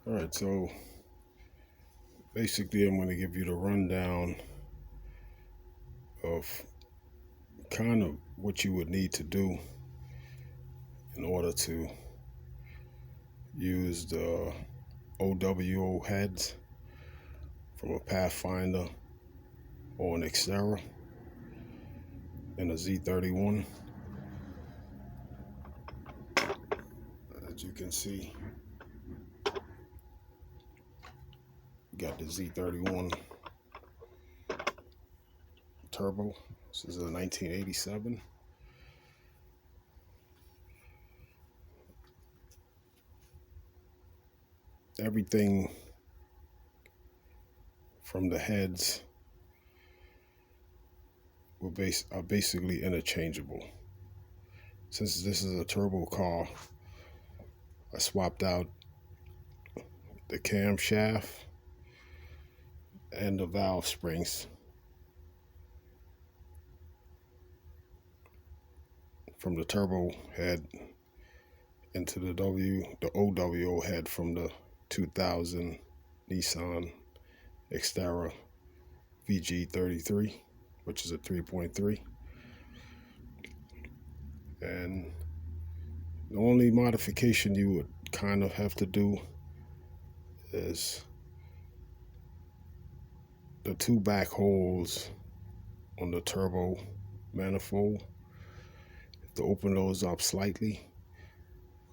All right, so basically, I'm going to give you the rundown of kind of what you would need to do in order to use the OWO heads from a Pathfinder or an Xterra and a Z31. As you can see, you got the Z31 Turbo. This is a 1987. Everything from the heads are basically interchangeable. Since this is a turbo car, I swapped out the camshaft and the valve springs from the turbo head into the OWO head from the 2000 Nissan Xterra VG33, which is a 3.3. And the only modification you would kind of have to do is the two back holes on the turbo manifold. To open those up slightly,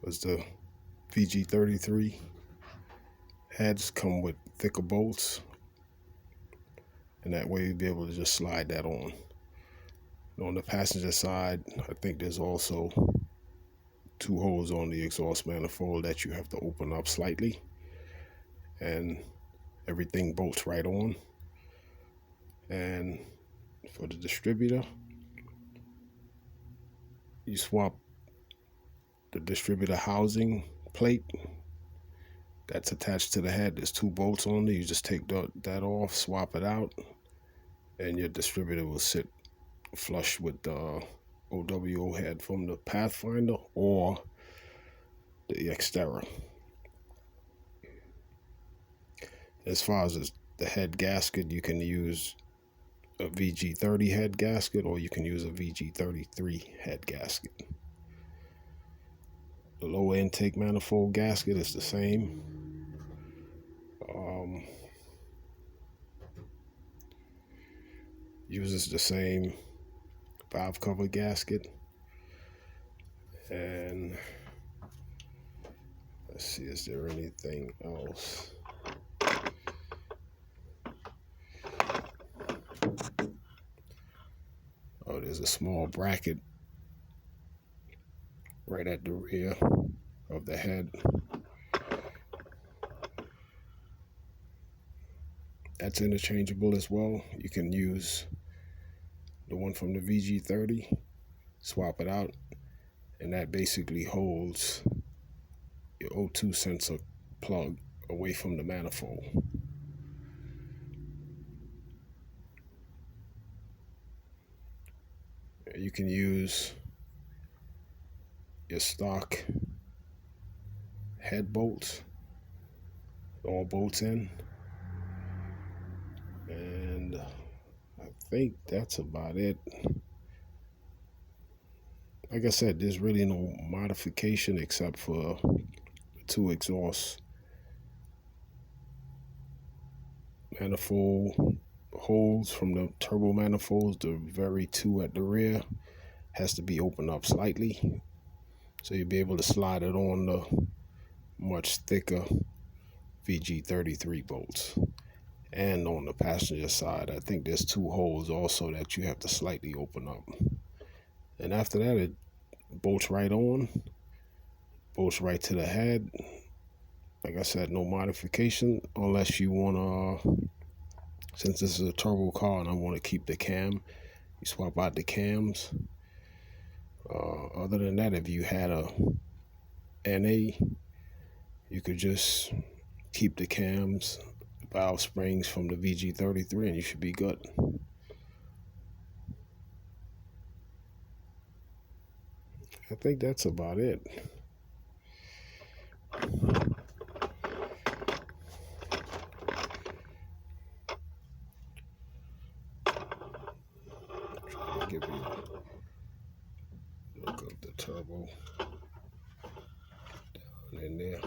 because the VG33 heads come with thicker bolts, and that way you'll be able to just slide that on. And on the passenger side, I think there's also two holes on the exhaust manifold that you have to open up slightly, and everything bolts right on. And for the distributor, you swap the distributor housing plate that's attached to the head. There's two bolts on there. You just take that off, swap it out, and your distributor will sit flush with the OWO head from the Pathfinder or the Xterra. As far as the head gasket, you can use a VG30 head gasket, or you can use a VG33 head gasket. The lower intake manifold gasket is the same. Uses the same valve cover gasket. And let's see, is there anything else? Oh, there's a small bracket right at the rear of the head. That's interchangeable as well. You can use the one from the VG30, swap it out, and that basically holds your O2 sensor plug away from the manifold. You can use your stock head bolts, all bolts in, and I think that's about it. Like I said, there's really no modification except for the two exhaust manifold holes from the turbo manifolds. The very two at the rear has to be opened up slightly, so you'll be able to slide it on the much thicker VG33 bolts. And on the passenger side, I think there's two holes also that you have to slightly open up. And after that, it bolts right on, bolts right to the head. Like I said, no modification unless you want to, since this is a turbo car and I want to keep the cam, you swap out the cams. Other than that, if you had a NA, you could just keep the cams, valve springs from the VG33, and you should be good. I think that's about it. turbo down in there.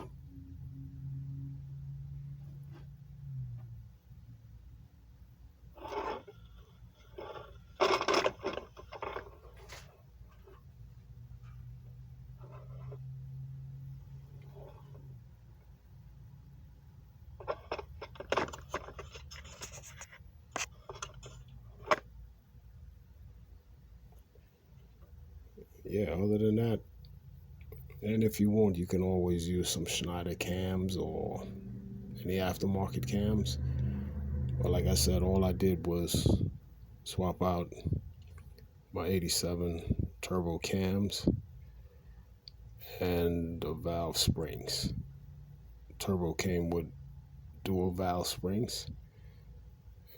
Yeah, other than that, and if you want, you can always use some Schneider cams or any aftermarket cams. But like I said, all I did was swap out my 87 turbo cams and the valve springs. Turbo came with dual valve springs,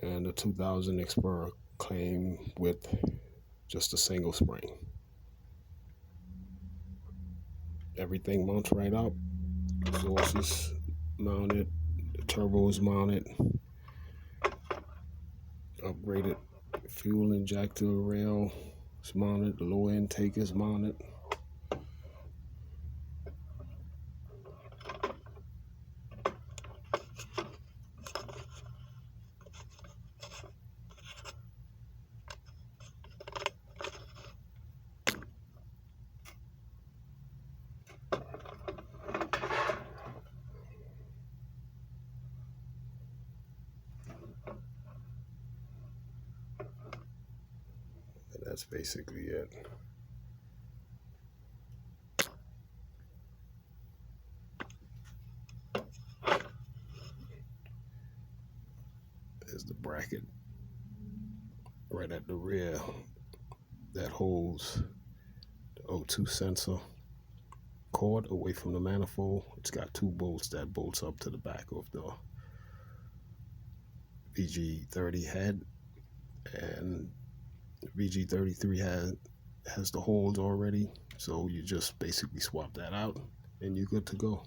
and the 2000 Explorer came with just a single spring. Everything mounts right up. Exhaust is mounted, the turbo is mounted, upgraded fuel injector rail is mounted, the low intake is mounted. And that's basically it. There's the bracket right at the rear that holds the O2 sensor cord away from the manifold. It's got two bolts that bolts up to the back of the VG30 head, and VG33 has the holes already, so you just basically swap that out and you're good to go.